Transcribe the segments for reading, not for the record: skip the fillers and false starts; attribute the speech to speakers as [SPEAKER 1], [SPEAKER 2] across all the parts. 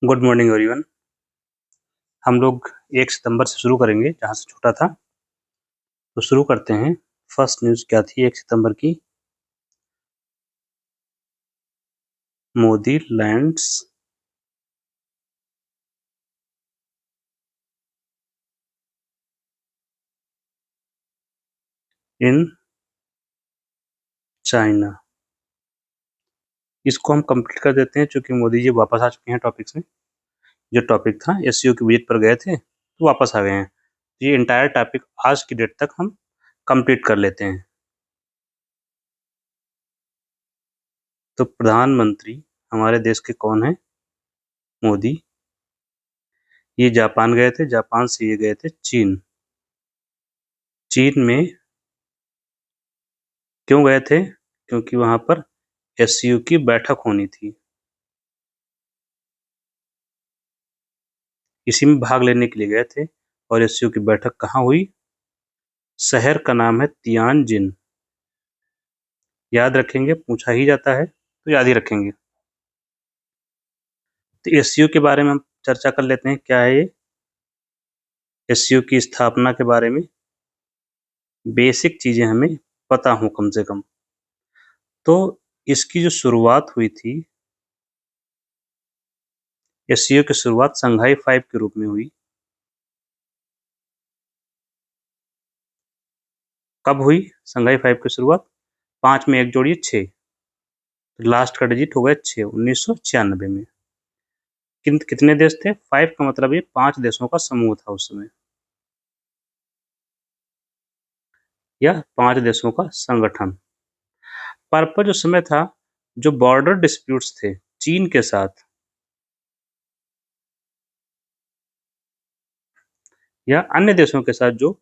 [SPEAKER 1] Good morning everyone. हम लोग 1 सितंबर से शुरू करेंगे जहाँ से छूटा था। तो शुरू करते हैं। फर्स्ट न्यूज़ क्या थी 1 सितंबर की? Modi lands in China. इसको हम कंप्लीट कर देते हैं क्योंकि मोदी जी वापस आ चुके हैं टॉपिक से। जो टॉपिक था एससीओ की विजिट पर गए थे तो वापस आ गए हैं। ये इंटायर टॉपिक आज की डेट तक हम कंप्लीट कर लेते हैं। तो प्रधानमंत्री हमारे देश के कौन है? मोदी। ये जापान गए थे, जापान से ये गए थे चीन। चीन में क्यों गए थे? क्योंकि वहाँ पर एससीओ की बैठक होनी थी। इसी में भाग लेने के लिए गए थे। और एससीओ की बैठक कहाँ हुई? शहर का नाम है तियानजिन। याद रखेंगे, पूछा ही जाता है तो याद ही रखेंगे। तो एससीओ के बारे में हम चर्चा कर लेते हैं। क्या है ये? एससीओ की स्थापना के बारे में बेसिक चीजें हमें पता हो कम से कम। तो इसकी जो शुरुआत हुई थी, एससीओ की शुरुआत संघाई 5 के रूप में हुई। कब हुई संघाई 5 की शुरुआत? 5 में 1 जोड़िए 6, लास्ट का डिजिट हो गया 6, 1996 में। कितने देश थे? 5 का मतलब ये 5 देशों का समूह था उस समय, या 5 देशों का संगठन। पर्पज उस समय था जो बॉर्डर डिस्प्यूट्स थे चीन के साथ या अन्य देशों के साथ, जो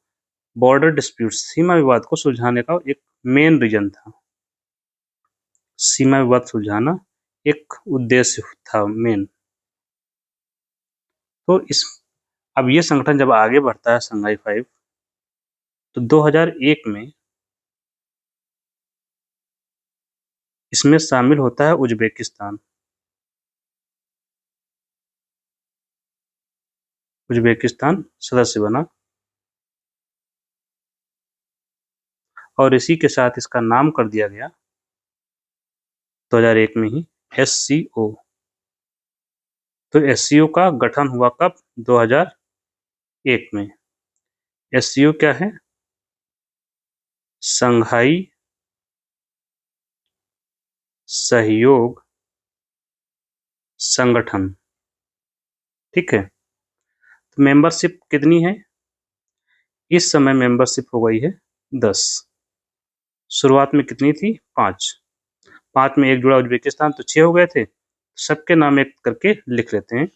[SPEAKER 1] बॉर्डर डिस्प्यूट्स सीमा विवाद को सुलझाने का एक मेन रीजन था। सीमा विवाद सुलझाना एक उद्देश्य था मेन। तो अब ये संगठन जब आगे बढ़ता है संघाई 5, तो 2001 में इसमें शामिल होता है उज्बेकिस्तान। उज्बेकिस्तान सदस्य बना और इसी के साथ इसका नाम कर दिया गया 2001 में ही एससीओ। तो एससीओ का गठन हुआ कब? 2001 में। एससीओ क्या है? संघाई सहयोग संगठन। ठीक है। तो मेंबरशिप कितनी है इस समय? मेंबरशिप हो गई है 10। शुरुआत में कितनी थी? 5। 5 में 1 जुड़ा उज्बेकिस्तान, तो 6 हो गए थे। सबके नाम एक करके लिख लेते हैं।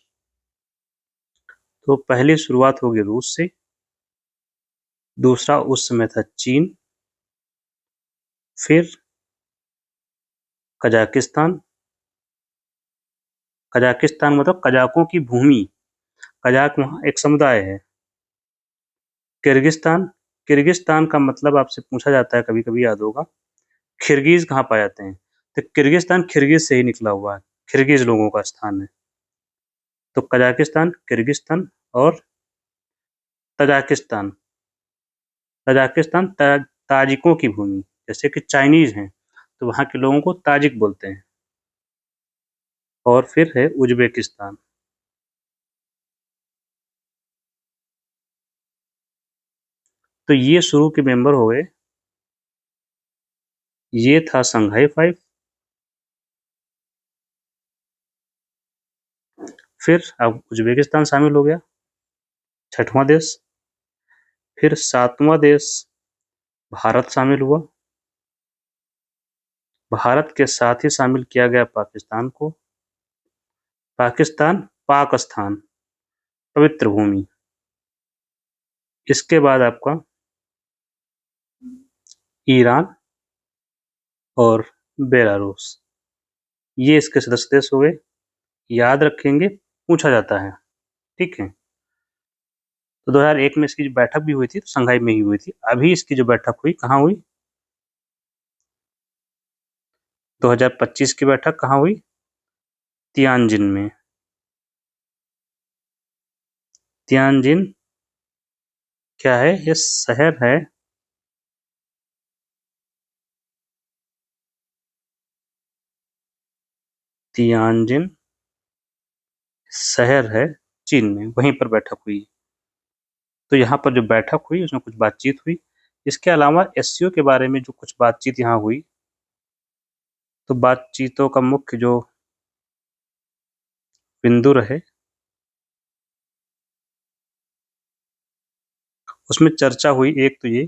[SPEAKER 1] तो पहली शुरुआत होगी रूस से, दूसरा उस समय था चीन, फिर कजाकिस्तान। कजाकिस्तान मतलब कजाकों की भूमि, कजाक वहाँ एक समुदाय है। किर्गिस्तान, किर्गिस्तान का मतलब आपसे पूछा जाता है, कभी कभी याद होगा, खिरगिज कहाँ पाए जाते हैं? तो किर्गिस्तान खिरगिज से ही निकला हुआ है, खिरगिज लोगों का स्थान है। तो कजाकिस्तान, किर्गिस्तान और तजाकिस्तान। तजाकिस्तान ताजिकों की भूमि, जैसे कि चाइनीज हैं तो वहाँ के लोगों को ताजिक बोलते हैं। और फिर है उज्बेकिस्तान। तो ये शुरू के मेंबर हो गए। ये था संघाई 5। फिर अब उज्बेकिस्तान शामिल हो गया, 6वां देश। फिर 7वां देश भारत शामिल हुआ। भारत के साथ ही शामिल किया गया पाकिस्तान को। पाकिस्तान पाकिस्तान पवित्र भूमि। इसके बाद आपका ईरान और बेलारूस, ये इसके सदस्य देश हो गए। याद रखेंगे, पूछा जाता है। ठीक है। तो 2001 में इसकी जो बैठक भी हुई थी तो संघाई में ही हुई थी। अभी इसकी जो बैठक हुई कहाँ हुई? 2025 की बैठक कहाँ हुई? तियानजिन में। तियानजिन क्या है? ये शहर है। तियानजिन शहर है चीन में, वहीं पर बैठक हुई। तो यहाँ पर जो बैठक हुई उसमें कुछ बातचीत हुई। इसके अलावा एससीओ के बारे में जो कुछ बातचीत यहाँ हुई, तो बातचीतों का मुख्य जो बिंदु रहे, उसमें चर्चा हुई। एक तो ये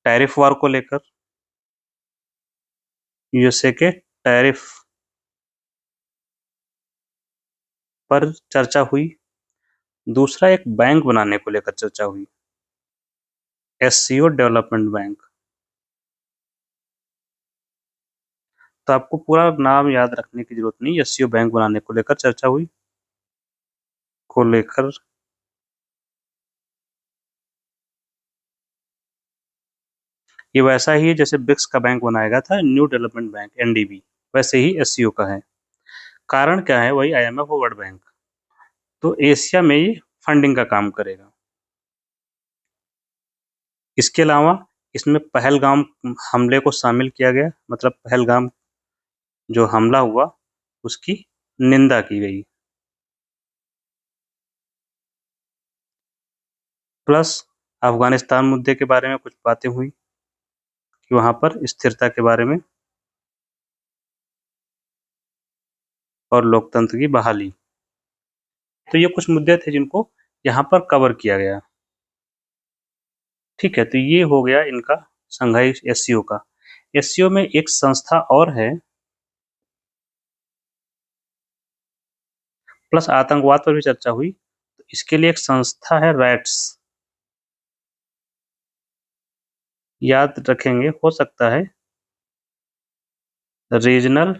[SPEAKER 1] टैरिफ वार को लेकर, यूएसए के टैरिफ पर चर्चा हुई। दूसरा एक बैंक बनाने को लेकर चर्चा हुई, एससीओ डेवलपमेंट बैंक। तो आपको पूरा नाम याद रखने की जरूरत नहीं, एससीओ बैंक बनाने को लेकर चर्चा हुई को लेकर। ये वैसा ही है जैसे ब्रिक्स का बैंक बनाया गया था, न्यू डेवलपमेंट बैंक एनडीबी, वैसे ही एससीओ का है। कारण क्या है? वही आईएमएफ और वर्ल्ड बैंक। तो एशिया में ये फंडिंग का काम करेगा। इसके अलावा इसमें पहलगाम हमले को शामिल किया गया, मतलब पहलगाम जो हमला हुआ उसकी निंदा की गई। प्लस अफगानिस्तान मुद्दे के बारे में कुछ बातें हुई कि वहां पर स्थिरता के बारे में और लोकतंत्र की बहाली। तो ये कुछ मुद्दे थे जिनको यहाँ पर कवर किया गया। ठीक है, तो ये हो गया इनका संघाई एससीओ का। एससीओ में एक संस्था और है, प्लस आतंकवाद पर भी चर्चा हुई। तो इसके लिए एक संस्था है रैट्स, याद रखेंगे, हो सकता है रीजनल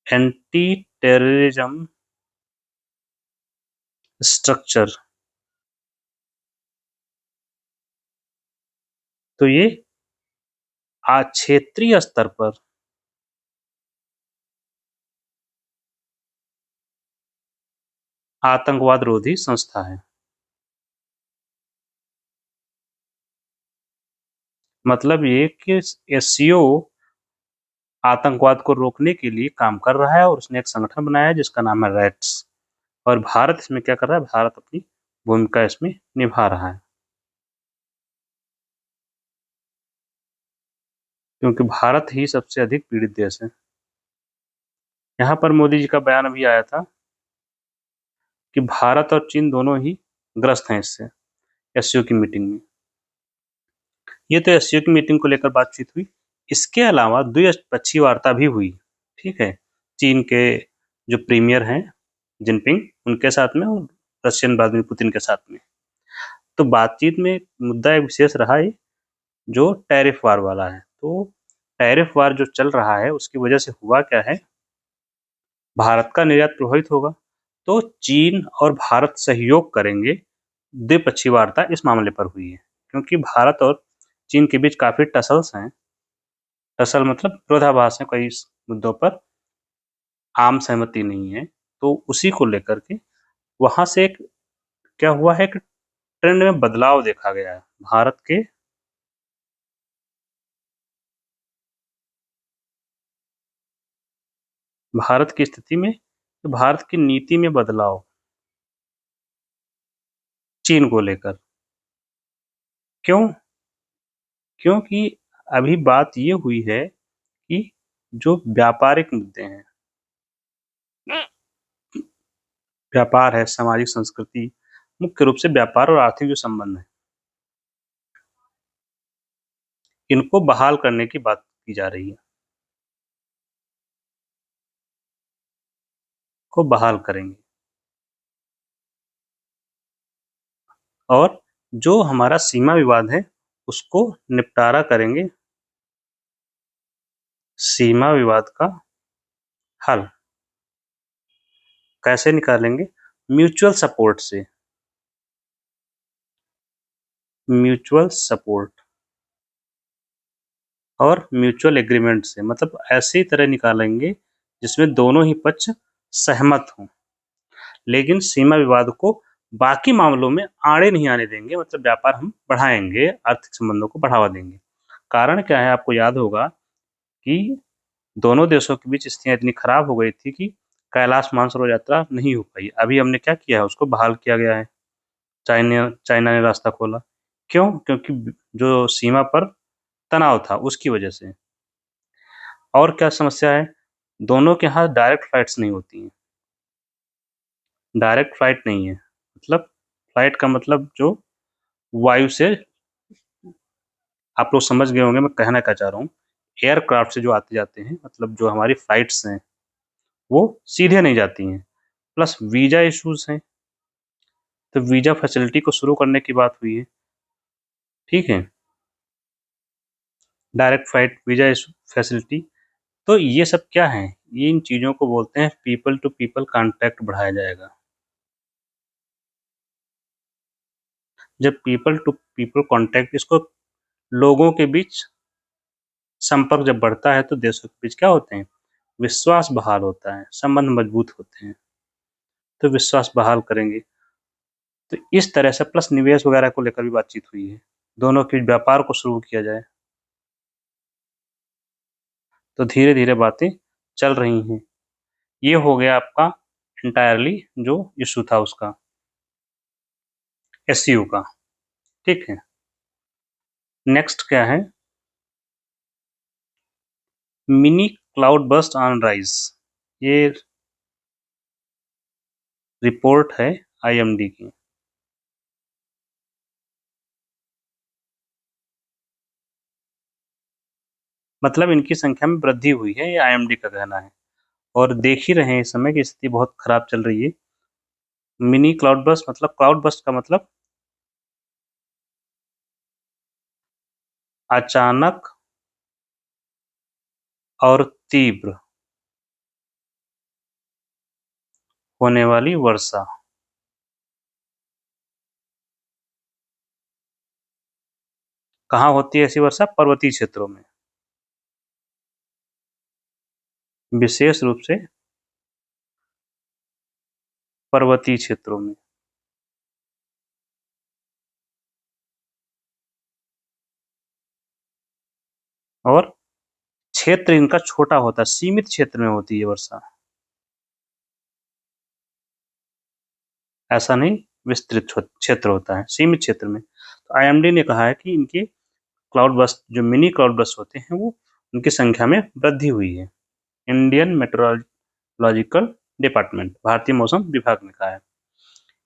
[SPEAKER 1] एंटी टेररिज्म स्ट्रक्चर। तो ये क्षेत्रीय स्तर पर आतंकवाद रोधी संस्था है। मतलब ये कि एससीओ आतंकवाद को रोकने के लिए काम कर रहा है और उसने एक संगठन बनाया है जिसका नाम है रैट्स। और भारत इसमें क्या कर रहा है? भारत अपनी भूमिका इसमें निभा रहा है, क्योंकि भारत ही सबसे अधिक पीड़ित देश है। यहाँ पर मोदी जी का बयान अभी आया था कि भारत और चीन दोनों ही ग्रस्त हैं इससे, एससीओ की मीटिंग में। ये तो एससीओ की मीटिंग को लेकर बातचीत हुई। इसके अलावा द्विपक्षीय वार्ता भी हुई। ठीक है, चीन के जो प्रीमियर हैं जिनपिंग, उनके साथ में, और रशियन व्लादिमीर पुतिन के साथ में। तो बातचीत में मुद्दा एक विशेष रहा है जो टैरिफ वार वाला है। तो टैरिफ वार जो चल रहा है उसकी वजह से हुआ क्या है, भारत का निर्यात प्रभावित होगा। तो चीन और भारत सहयोग करेंगे। द्विपक्षीय वार्ता इस मामले पर हुई है, क्योंकि भारत और चीन के बीच काफी टसल्स हैं। टसल मतलब विरोधाभास है, कई मुद्दों पर आम सहमति नहीं है। तो उसी को लेकर के वहां से एक क्या हुआ है कि ट्रेंड में बदलाव देखा गया है। भारत की स्थिति में, भारत की नीति में बदलाव चीन को लेकर। क्यों? क्योंकि अभी बात ये हुई है कि जो व्यापारिक मुद्दे हैं, व्यापार है, सामाजिक संस्कृति, मुख्य रूप से व्यापार और आर्थिक जो संबंध है, इनको बहाल करने की बात की जा रही है। को बहाल करेंगे और जो हमारा सीमा विवाद है उसको निपटारा करेंगे। सीमा विवाद का हल कैसे निकालेंगे? म्यूचुअल सपोर्ट से। म्यूचुअल सपोर्ट और म्यूचुअल एग्रीमेंट से, मतलब ऐसी तरह निकालेंगे जिसमें दोनों ही पक्ष सहमत हों, लेकिन सीमा विवाद को बाकी मामलों में आड़े नहीं आने देंगे, मतलब व्यापार हम बढ़ाएंगे, आर्थिक संबंधों को बढ़ावा देंगे। कारण क्या है, आपको याद होगा कि दोनों देशों के बीच स्थितियां इतनी खराब हो गई थी कि कैलाश मानसरोवर यात्रा नहीं हो पाई। अभी हमने क्या किया है, उसको बहाल किया गया है। चाइना चाइना ने रास्ता खोला। क्यों? क्योंकि जो सीमा पर तनाव था उसकी वजह से। और क्या समस्या है, दोनों के यहाँ डायरेक्ट फ्लाइट्स नहीं होती हैं। डायरेक्ट फ्लाइट नहीं है, मतलब फ्लाइट का मतलब जो वायु से, आप लोग समझ गए होंगे मैं कहना क्या चाह रहा हूँ। एयरक्राफ्ट से जो आते जाते हैं, मतलब जो हमारी फ्लाइट्स हैं वो सीधे नहीं जाती हैं, प्लस वीजा इश्यूज हैं, तो वीजा फैसिलिटी को शुरू करने की बात हुई है। ठीक है, डायरेक्ट फ्लाइट, वीजा फैसिलिटी, तो ये सब क्या है, ये इन चीज़ों को बोलते हैं पीपल टू पीपल कांटेक्ट बढ़ाया जाएगा। जब पीपल टू पीपल कांटेक्ट, इसको लोगों के बीच संपर्क जब बढ़ता है तो देशों के बीच क्या होते हैं, विश्वास बहाल होता है, संबंध मजबूत होते हैं, तो विश्वास बहाल करेंगे। तो इस तरह से प्लस निवेश वगैरह को लेकर भी बातचीत हुई है, दोनों के व्यापार को शुरू किया जाए। तो धीरे धीरे बातें चल रही हैं। ये हो गया आपका इंटायरली जो इशू था उसका, एससीओ का। ठीक है, नेक्स्ट क्या है, mini cloud burst on rise. ये रिपोर्ट है आईएमडी की। मतलब इनकी संख्या में वृद्धि हुई है, ये आईएमडी का कहना है। और देख ही रहे हैं इस समय की स्थिति बहुत खराब चल रही है। मिनी क्लाउड बस्ट, मतलब क्लाउड बस्ट का मतलब अचानक और तीव्र होने वाली वर्षा। कहाँ होती है ऐसी वर्षा? पर्वतीय क्षेत्रों में, विशेष रूप से पर्वतीय क्षेत्रों में। और क्षेत्र इनका छोटा होता है, सीमित क्षेत्र में होती है वर्षा, ऐसा नहीं विस्तृत क्षेत्र होता है, सीमित क्षेत्र में। तो आईएमडी ने कहा है कि इनके क्लाउड बस्ट, जो मिनी क्लाउड बस्ट होते हैं, वो उनकी संख्या में वृद्धि हुई है। इंडियन मेट्रोलॉजिकल डिपार्टमेंट, भारतीय मौसम विभाग ने कहा है।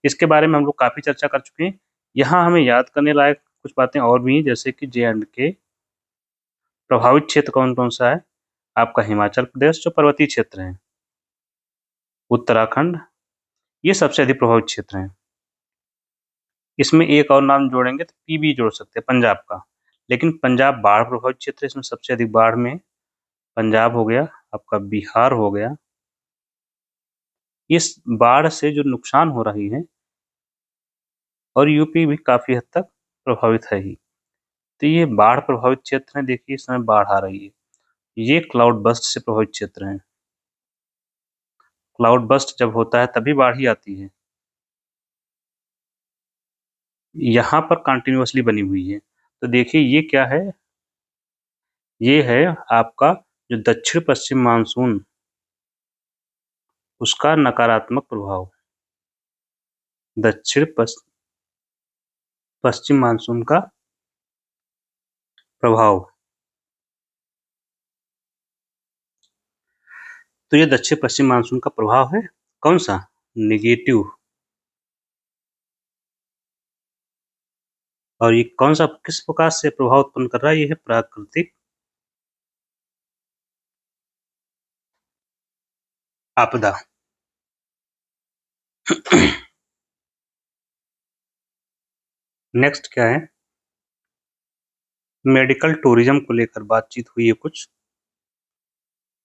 [SPEAKER 1] इसके बारे में हम लोग काफी चर्चा कर चुके हैं। यहाँ हमें याद करने लायक कुछ बातें और भी हैं, जैसे कि जे.एंड.के प्रभावित क्षेत्र कौन कौन सा है, आपका हिमाचल प्रदेश जो पर्वतीय क्षेत्र है, उत्तराखंड, ये सबसे अधिक प्रभावित क्षेत्र हैं। इसमें एक और नाम जोड़ेंगे तो पीबी जोड़ सकते हैं, पंजाब का। लेकिन पंजाब बाढ़ प्रभावित क्षेत्र है, इसमें सबसे अधिक बाढ़ में पंजाब हो गया, आपका बिहार हो गया। इस बाढ़ से जो नुकसान हो रही है, और यूपी भी काफी हद तक प्रभावित है ही। तो ये बाढ़ प्रभावित क्षेत्र है, देखिए इस समय बाढ़ आ रही है, ये क्लाउड बस्ट से प्रभावित क्षेत्र हैं। क्लाउड बस्ट जब होता है तभी बाढ़ ही आती है। यहाँ पर कंटिन्यूअसली बनी हुई है। तो देखिए ये क्या है, ये है आपका जो दक्षिण पश्चिम मानसून, उसका नकारात्मक प्रभाव। दक्षिण पश्चिम मानसून का प्रभाव। तो ये दक्षिण पश्चिम मानसून का प्रभाव है, कौन सा? निगेटिव। और ये कौन सा, किस प्रकार से प्रभाव उत्पन्न कर रहा है? ये है प्राकृतिक आपदा। नेक्स्ट क्या है, मेडिकल टूरिज्म को लेकर बातचीत हुई है कुछ,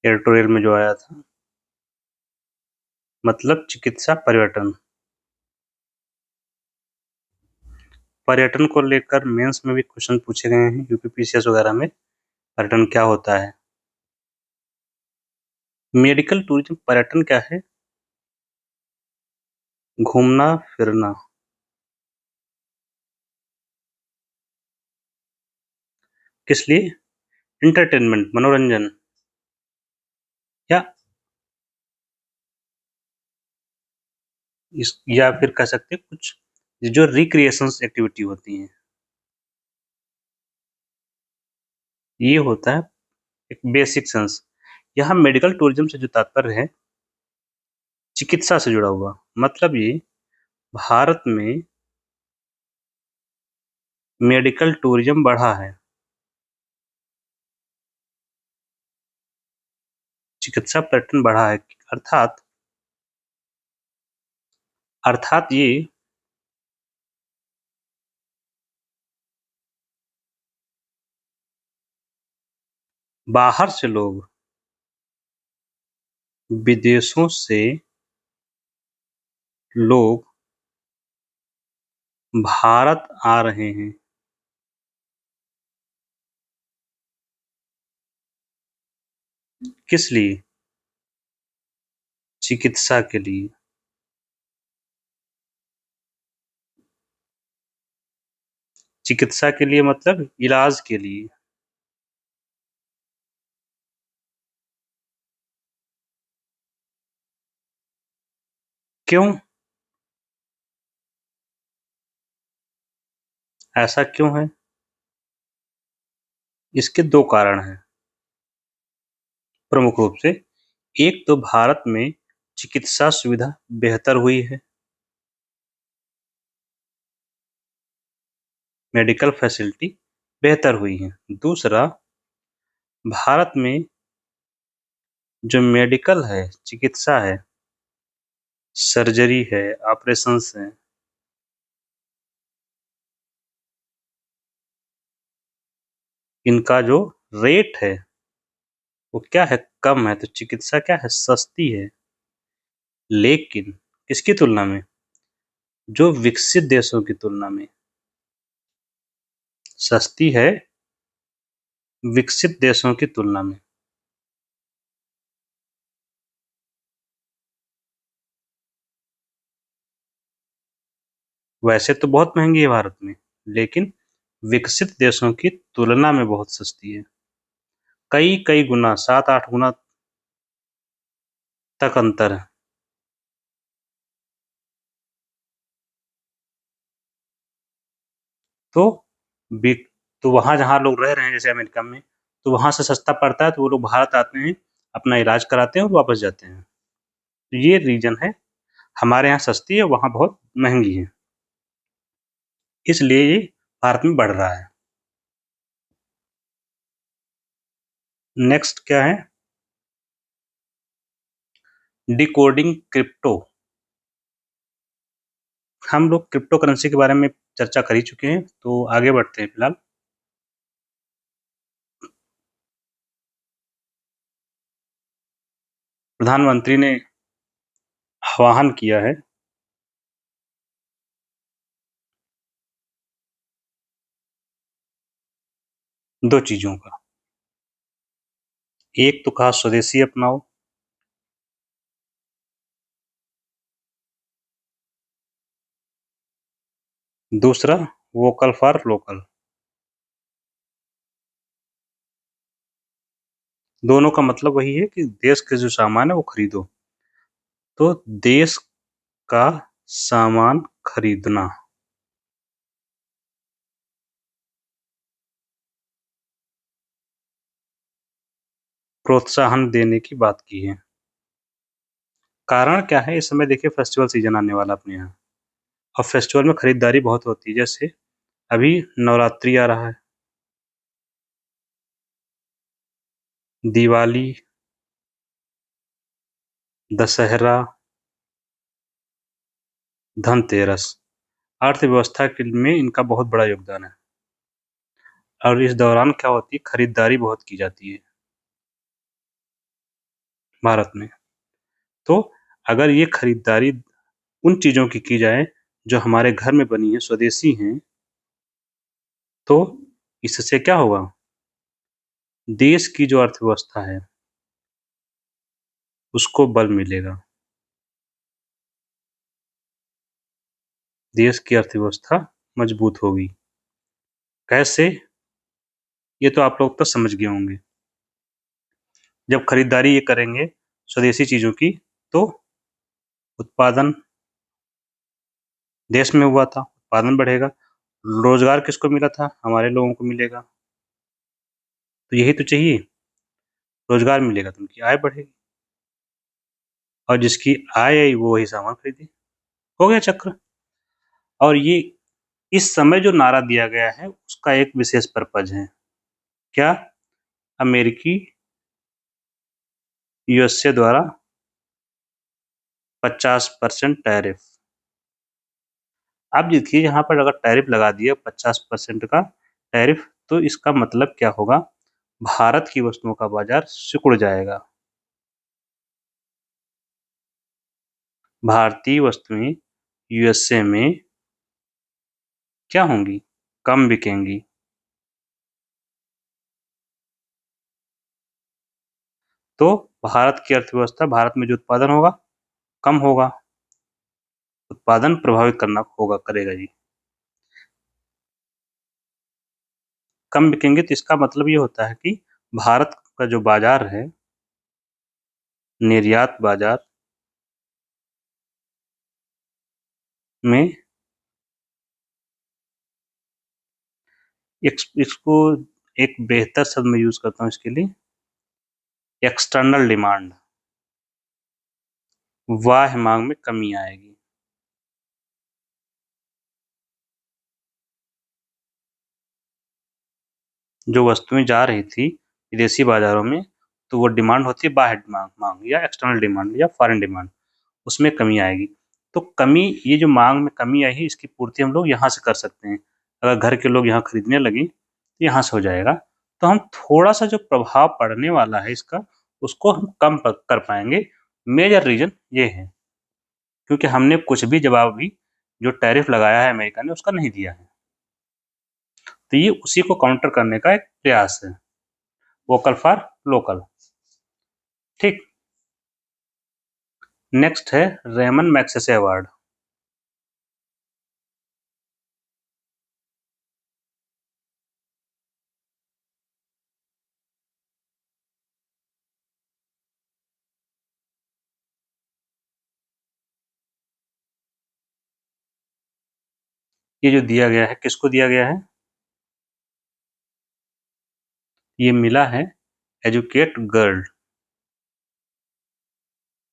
[SPEAKER 1] एडिटोरियल में जो आया था, मतलब चिकित्सा पर्यटन। पर्यटन को लेकर मेंस में भी क्वेश्चन पूछे गए हैं, यूपीपीसीएस वगैरह में, पर्यटन क्या होता है? मेडिकल टूरिज्म पर्यटन क्या है? घूमना फिरना, किस लिए? एंटरटेनमेंट, मनोरंजन, या या फिर कह सकते हैं कुछ जो रिक्रिएशंस एक्टिविटी होती हैं, ये होता है एक बेसिक सेंस। यहाँ मेडिकल टूरिज्म से जो तात्पर्य है, चिकित्सा से जुड़ा हुआ, मतलब ये भारत में मेडिकल टूरिज्म बढ़ा है, चिकित्सा पर्यटन बढ़ा है, अर्थात अर्थात ये बाहर से लोग, विदेशों से लोग भारत आ रहे हैं। किस लिए? चिकित्सा के लिए। चिकित्सा के लिए मतलब इलाज के लिए। क्यों? ऐसा क्यों है? इसके दो कारण हैं प्रमुख रूप से। एक तो भारत में चिकित्सा सुविधा बेहतर हुई है, मेडिकल फैसिलिटी बेहतर हुई है। दूसरा, भारत में जो मेडिकल है, चिकित्सा है, सर्जरी है, ऑपरेशंस हैं, इनका जो रेट है वो क्या है? कम है। तो चिकित्सा क्या है? सस्ती है। लेकिन किसकी तुलना में? जो विकसित देशों की तुलना में सस्ती है, विकसित देशों की तुलना में। वैसे तो बहुत महंगी है भारत में, लेकिन विकसित देशों की तुलना में बहुत सस्ती है। कई कई गुना, 7-8 गुना तक अंतर है। तो बी- तो वहाँ जहाँ लोग रह रहे हैं, जैसे अमेरिका में, तो वहाँ से सस्ता पड़ता है, तो वो लोग भारत आते हैं, अपना इलाज कराते हैं और वापस जाते हैं। तो ये रीजन है, हमारे यहाँ सस्ती है, वहाँ बहुत महंगी है, इसलिए ये भारत में बढ़ रहा है। नेक्स्ट क्या है? Decoding crypto. हम लोग क्रिप्टो करेंसी के बारे में चर्चा कर ही चुके हैं, तो आगे बढ़ते हैं फिलहाल। प्रधानमंत्री ने आह्वान किया है दो चीजों का। एक तो कहा स्वदेशी अपनाओ, दूसरा वोकल फॉर लोकल। दोनों का मतलब वही है कि देश के जो सामान है वो खरीदो। तो देश का सामान खरीदना, प्रोत्साहन देने की बात की है। कारण क्या है? इस समय देखिए फेस्टिवल सीजन आने वाला अपने यहाँ, और फेस्टिवल में खरीदारी बहुत होती है। जैसे अभी नवरात्रि आ रहा है, दिवाली, दशहरा, धनतेरस, अर्थव्यवस्था के में इनका बहुत बड़ा योगदान है। और इस दौरान क्या होती है? खरीदारी बहुत की जाती है भारत में। तो अगर ये खरीदारी उन चीज़ों की जाए जो हमारे घर में बनी है, स्वदेशी हैं, तो इससे क्या होगा? देश की जो अर्थव्यवस्था है उसको बल मिलेगा। देश की अर्थव्यवस्था मजबूत होगी। कैसे? ये तो आप लोग तो समझ गए होंगे। जब खरीदारी ये करेंगे स्वदेशी चीज़ों की, तो उत्पादन देश में हुआ था, उत्पादन बढ़ेगा, रोज़गार किसको मिला था? हमारे लोगों को मिलेगा। तो यही तो चाहिए, रोज़गार मिलेगा तो उनकी आय बढ़ेगी और जिसकी आय आई वो वही सामान खरीदे। हो गया चक्र। और ये इस समय जो नारा दिया गया है उसका एक विशेष पर्पज़ है। क्या? अमेरिकी यूएसए द्वारा 50% टैरिफ। आप देखिए यहाँ पर अगर टैरिफ लगा दिया 50% का टैरिफ, तो इसका मतलब क्या होगा? भारत की वस्तुओं का बाजार सिकुड़ जाएगा। भारतीय वस्तुएं यूएसए में क्या होंगी? कम बिकेंगी। तो भारत की अर्थव्यवस्था, भारत में जो उत्पादन होगा कम होगा, उत्पादन प्रभावित करना होगा, करेगा जी। कम बिकेंगे तो इसका मतलब ये होता है कि भारत का जो बाजार है, निर्यात बाजार में इसको एक बेहतर शब्द मैं यूज करता हूँ इसके लिए, एक्सटर्नल डिमांड, बाह्य मांग में कमी आएगी। जो वस्तुएं जा रही थी विदेशी बाजारों में, तो वो डिमांड होती है बाह्य मांग या एक्सटर्नल डिमांड या फॉरेन डिमांड, उसमें कमी आएगी। तो कमी, ये जो मांग में कमी आई है इसकी पूर्ति हम लोग यहाँ से कर सकते हैं। अगर घर के लोग यहाँ खरीदने लगे तो यहाँ से हो जाएगा। तो हम थोड़ा सा जो प्रभाव पड़ने वाला है इसका, उसको हम कम कर पाएंगे। मेजर रीजन ये है क्योंकि हमने कुछ भी जवाब भी जो टैरिफ लगाया है अमेरिका ने उसका नहीं दिया है। तो ये उसी को काउंटर करने का एक प्रयास है, वोकल फॉर लोकल। ठीक। नेक्स्ट है रेमन मैग्सेसे अवार्ड। ये जो दिया गया है किसको दिया गया है? ये मिला है एजुकेट गर्ल,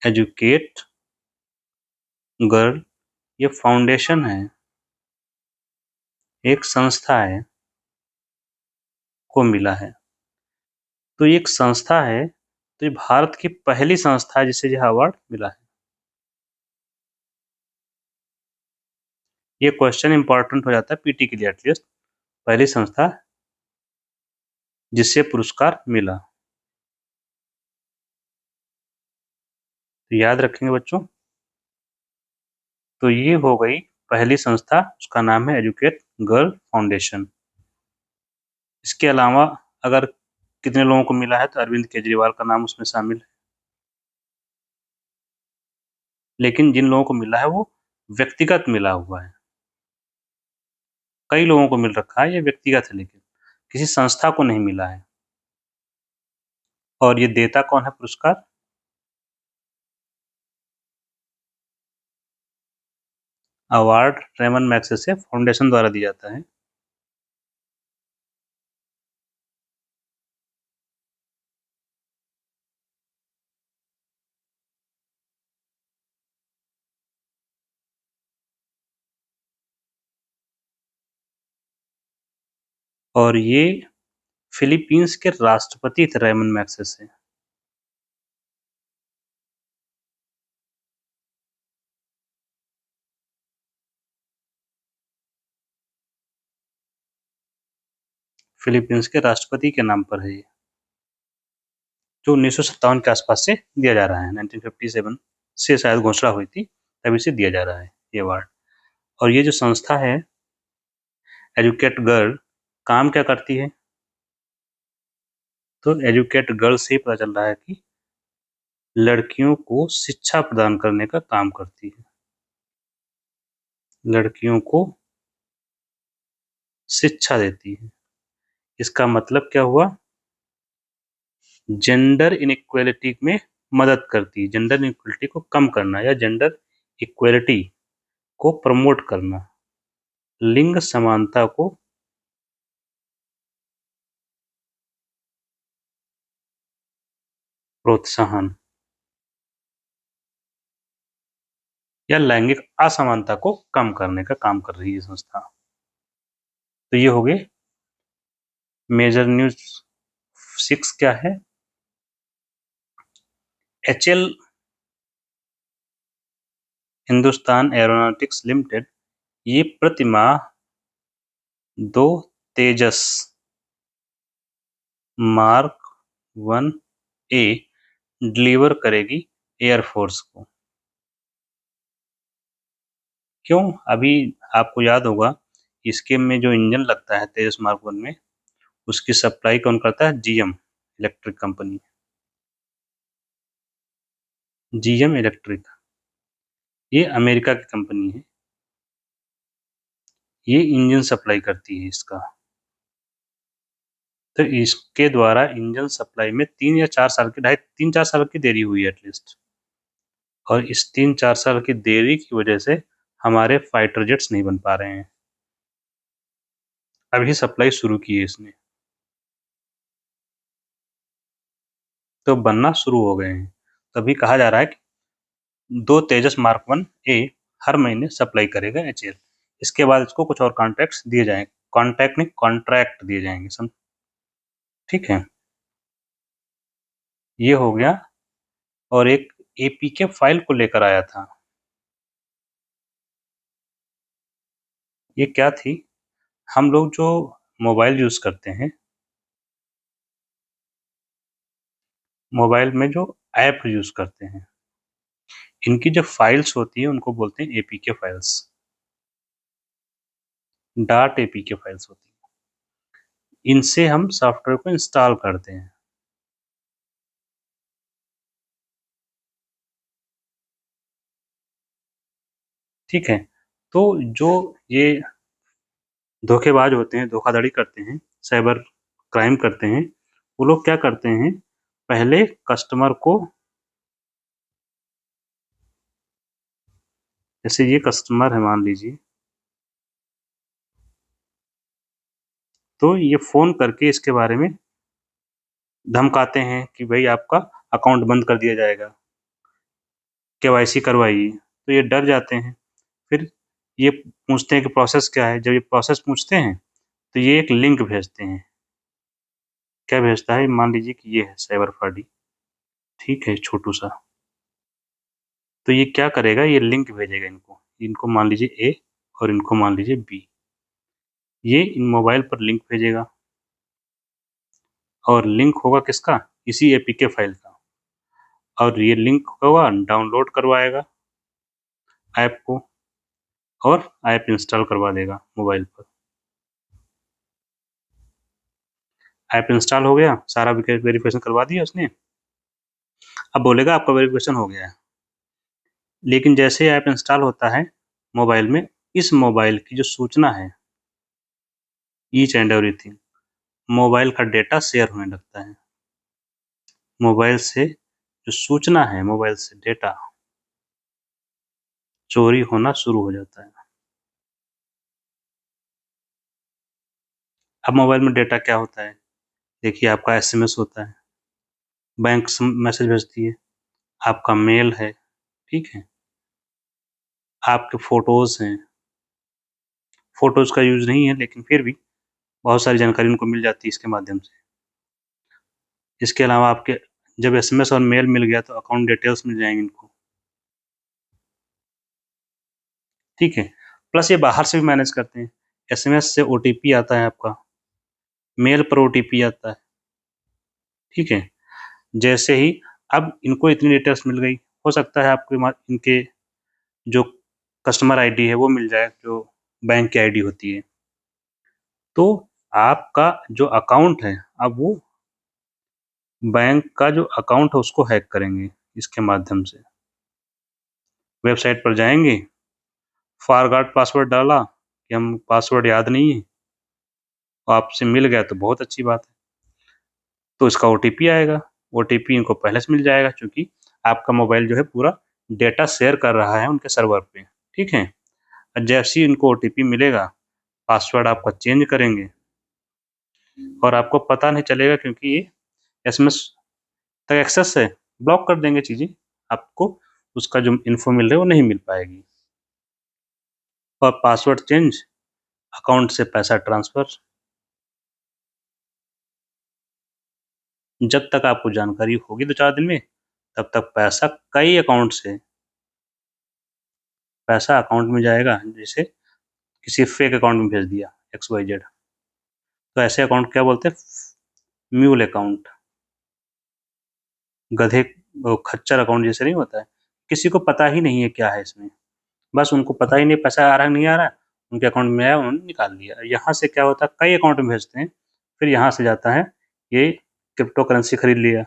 [SPEAKER 1] एजुकेट गर्ल। ये फाउंडेशन है, एक संस्था है, को मिला है। तो ये एक संस्था है, तो ये भारत की पहली संस्था है जिसे यह अवार्ड मिला है। ये क्वेश्चन इंपॉर्टेंट हो जाता है पीटी के लिए एटलीस्ट, पहली संस्था जिससे पुरस्कार मिला। तो याद रखेंगे बच्चों। तो ये हो गई पहली संस्था, उसका नाम है एजुकेट गर्ल फाउंडेशन। इसके अलावा अगर कितने लोगों को मिला है, तो अरविंद केजरीवाल का नाम उसमें शामिल है। लेकिन जिन लोगों को मिला है वो व्यक्तिगत मिला हुआ है, कई लोगों को मिल रखा है, ये व्यक्तिगत है, लेकिन किसी संस्था को नहीं मिला है। और ये देता कौन है पुरस्कार? अवार्ड रेमन मैग्सेसे फाउंडेशन द्वारा दिया जाता है। और ये फिलीपींस के राष्ट्रपति थे रेमन मैग्सेसे। फिलीपींस के राष्ट्रपति के नाम पर है ये, जो 1957 के आसपास से दिया जा रहा है। 1957 से शायद घोषणा हुई थी, तभी से दिया जा रहा है ये अवार्ड। और ये जो संस्था है एजुकेट गर्ल, काम क्या करती है? तो एजुकेट गर्ल से ही पता चल रहा है कि लड़कियों को शिक्षा प्रदान करने का काम करती है, लड़कियों को शिक्षा देती है। इसका मतलब क्या हुआ, जेंडर इनइक्वालिटी में मदद करती है, जेंडर इनइक्वालिटी को कम करना या जेंडर इक्वालिटी को प्रमोट करना, लिंग समानता को प्रोत्साहन या लैंगिक असमानता को कम करने का काम कर रही है संस्था। तो ये हो गए मेजर न्यूज। 6 क्या है, HL हिंदुस्तान एरोनॉटिक्स लिमिटेड ये प्रतिमाह 2 तेजस मार्क 1A डिलीवर करेगी एयरफोर्स को। क्यों, अभी आपको याद होगा इसके में जो इंजन लगता है तेजस मार्क 1 में, उसकी सप्लाई कौन करता है, GM electric company. GM electric ये अमेरिका की कंपनी है, ये इंजन सप्लाई करती है इसका। तो इसके द्वारा इंजन सप्लाई में 3 या 4 साल की 3-4 साल की देरी हुई है एटलीस्ट, और इस 3-4 साल की देरी की वजह से हमारे फाइटर जेट्स नहीं बन पा रहे हैं। अभी सप्लाई शुरू की है इसने, तो बनना शुरू हो गए हैं। तभी कहा जा रहा है कि 2 तेजस मार्क 1A हर महीने सप्लाई करेगा HAL। इसके बाद इसको कुछ और कॉन्ट्रैक्ट्स दिए जाएंगे, कॉन्ट्रैक्ट नहीं कॉन्ट्रैक्ट दिए जाएंगे, समझ, ठीक है। ये हो गया, और एक APK फाइल को लेकर आया था। ये क्या थी, हम लोग जो मोबाइल यूज करते हैं, मोबाइल में जो ऐप यूज करते हैं, इनकी जो फाइल्स होती है उनको बोलते हैं APK files, dot APK files होती है। इनसे हम सॉफ्टवेयर को इंस्टॉल करते हैं। ठीक है, तो जो ये धोखेबाज होते हैं, धोखाधड़ी करते हैं, साइबर क्राइम करते हैं, वो लोग क्या करते हैं, पहले कस्टमर को, जैसे ये कस्टमर है मान लीजिए, तो ये फोन करके इसके बारे में धमकाते हैं कि भाई आपका अकाउंट बंद कर दिया जाएगा, KYC करवाइए। तो ये डर जाते हैं, फिर ये पूछते हैं कि प्रोसेस क्या है। जब ये प्रोसेस पूछते हैं तो ये एक लिंक भेजते हैं। क्या भेजता है, मान लीजिए कि ये है साइबर फ्रॉडी, ठीक है, छोटू सा। तो ये क्या करेगा, ये लिंक भेजेगा इनको, इनको मान लीजिए A और इनको मान लीजिए B। ये इन मोबाइल पर लिंक भेजेगा, और लिंक होगा किसका, इसी APK फाइल का, और ये लिंक होगा डाउनलोड करवाएगा ऐप को, और ऐप इंस्टॉल करवा देगा मोबाइल पर। ऐप इंस्टॉल हो गया, सारा वेरिफिकेशन करवा दिया उसने। अब बोलेगा आपका वेरिफिकेशन हो गया है, लेकिन जैसे ऐप इंस्टॉल होता है मोबाइल में, इस मोबाइल की जो सूचना है, ईच एंड एवरीथिंग, मोबाइल का डेटा शेयर होने लगता है। मोबाइल से जो सूचना है, मोबाइल से डेटा चोरी होना शुरू हो जाता है। अब मोबाइल में डेटा क्या होता है, देखिए आपका SMS होता है, बैंक मैसेज भेजती है, आपका मेल है, ठीक है, आपके फोटोज हैं, फोटोज का यूज नहीं है लेकिन फिर भी बहुत सारी जानकारी उनको मिल जाती है इसके माध्यम से। इसके अलावा आपके जब SMS और मेल मिल गया तो अकाउंट डिटेल्स मिल जाएंगे इनको, ठीक है। प्लस ये बाहर से भी मैनेज करते हैं, SMS से OTP आता है आपका, मेल पर OTP आता है, ठीक है। जैसे ही अब इनको इतनी डिटेल्स मिल गई, हो सकता है आपके इनके जो कस्टमर आईडी है वो मिल जाए, जो बैंक की आईडी होती है। तो आपका जो अकाउंट है, अब वो बैंक का जो अकाउंट है उसको हैक करेंगे इसके माध्यम से। वेबसाइट पर जाएंगे, फॉरगॉट पासवर्ड डाला कि हम पासवर्ड याद नहीं है, आपसे मिल गया तो बहुत अच्छी बात है। तो इसका ओटीपी आएगा, ओटीपी इनको पहले से मिल जाएगा क्योंकि आपका मोबाइल जो है पूरा डेटा शेयर कर रहा है उनके सर्वर पे, ठीक है? जैसे ही इनको ओटीपी मिलेगा, पासवर्ड आपका चेंज करेंगे और आपको पता नहीं चलेगा क्योंकि ये एसएमएस तक एक्सेस है, ब्लॉक कर देंगे चीज़ें, आपको उसका जो इन्फो मिल रहा है वो नहीं मिल पाएगी। और पासवर्ड चेंज, अकाउंट से पैसा ट्रांसफ़र, जब तक आपको जानकारी होगी 2-4 दिन में, तब तक पैसा कई अकाउंट से पैसा अकाउंट में जाएगा, जैसे किसी फेक अकाउंट में भेज दिया XYZ, तो ऐसे अकाउंट क्या बोलते हैं? म्यूल अकाउंट, गधे खच्चर अकाउंट जैसे नहीं होता है, किसी को पता ही नहीं है क्या है इसमें, बस उनको पता ही नहीं पैसा आ रहा है नहीं आ रहा है, उनके अकाउंट में आया उन्होंने निकाल लिया। यहाँ से क्या होता है कई अकाउंट में भेजते हैं, फिर यहाँ से जाता है ये क्रिप्टो करेंसी खरीद लिया,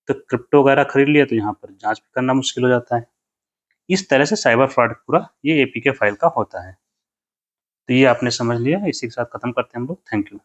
[SPEAKER 1] तो क्रिप्टो वगैरह खरीद लिया तो यहाँ पर जाँच करना मुश्किल हो जाता है। इस तरह से साइबर फ्रॉड पूरा ये एपीके फाइल का होता है। तो ये आपने समझ लिया, इसी के साथ खत्म करते हैं हम लोग। Thank you.